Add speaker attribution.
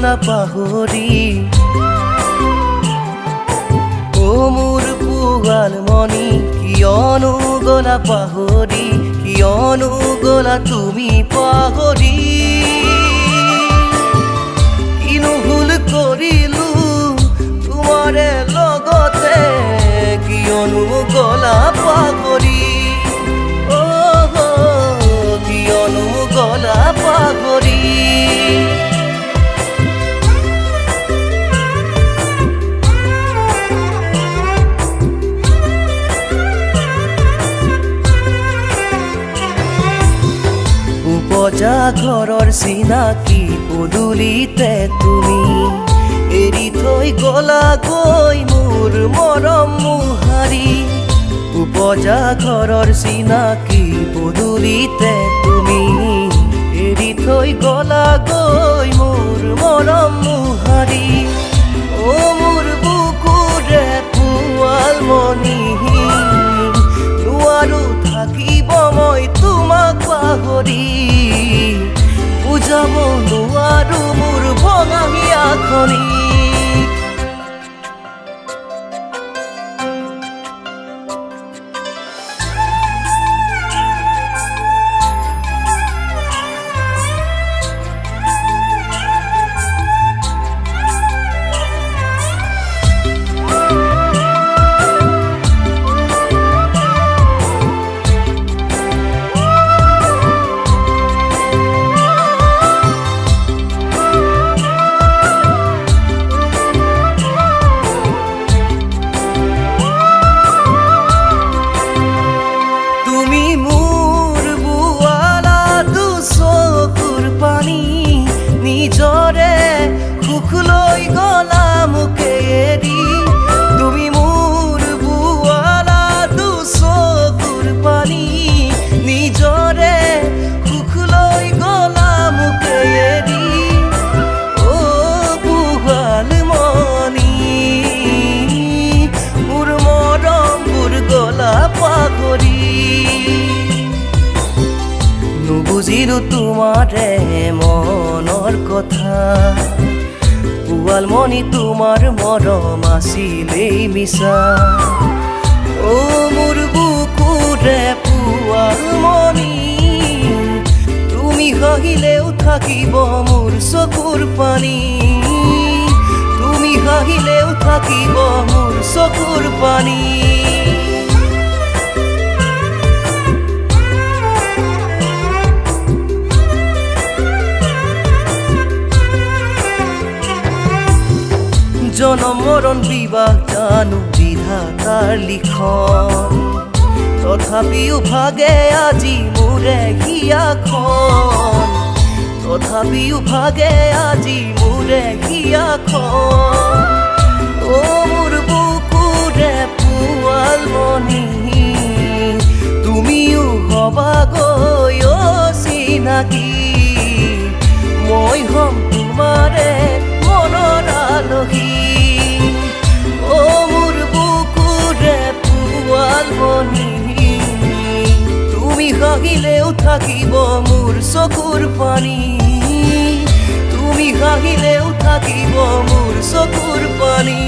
Speaker 1: গলা পাহৰি ও মোৰ পুৱালমনি কিয়নো গলা পাহৰি কিয়নো গলা তুমি পাহৰি কিনো ভুল কৰিলো তোমাৰে লগতে কিয়নো গলা পাহৰি কিয়নো গলা পাহৰি উপজা ঘৰৰ চিনাকি পদূলিতে তুমি এৰি থৈ গলা গৈ মোৰ মৰম মোহাৰি উপজা ঘৰৰ চিনাকি পদূলিতে তুমি এৰি থৈ গলা গৈ মোৰ মৰম মোহাৰি ও মোৰ বুকুৰে পুৱালমনি নোৱাৰো থাকিব মই তোমাক পাহৰি বুজাব নোৱাৰো মোৰ ভঙা হিয়াখনি নিজৰে সুখলৈ গলা মোকে এৰি তুমি মোৰ বুৱালা দুচকুৰ পানী নিজৰে সুখলৈ গলা মোকে এৰি ও পুৱালমনি মোৰ মৰমবোৰ গলা পাহৰি নুবুজিলো তোমাৰে মনৰ কথা পুৱালমনি তোমাৰ মৰম আছিলেই মিছা ও মোৰ বুকুৰে পুৱালমনি তুমি হাঁহিলেও থাকিব মোৰ চকুৰ পানী তুমি হাঁহিলেও থাকিব মোৰ চকুৰ পানী জনম মৰণ বিবাহ জানো বিধাতাৰ লিখন তথাপিও ভাগে আজি মোৰে হিয়াখন তথাপিও ভাগে আজি মোৰে হিয়াখন ও মোৰ বুকুৰে পুৱালমনি তুমিও হবা গৈ চিনাকি মই হম তোমাৰে মনৰ আলহী ও মোৰ বুকুৰে পুৱালমনি তুমি হাঁহিলেও থাকিব মোৰ চকুৰ পানী তুমি হাঁহিলেও থাকিব মোৰ চকুৰ পানী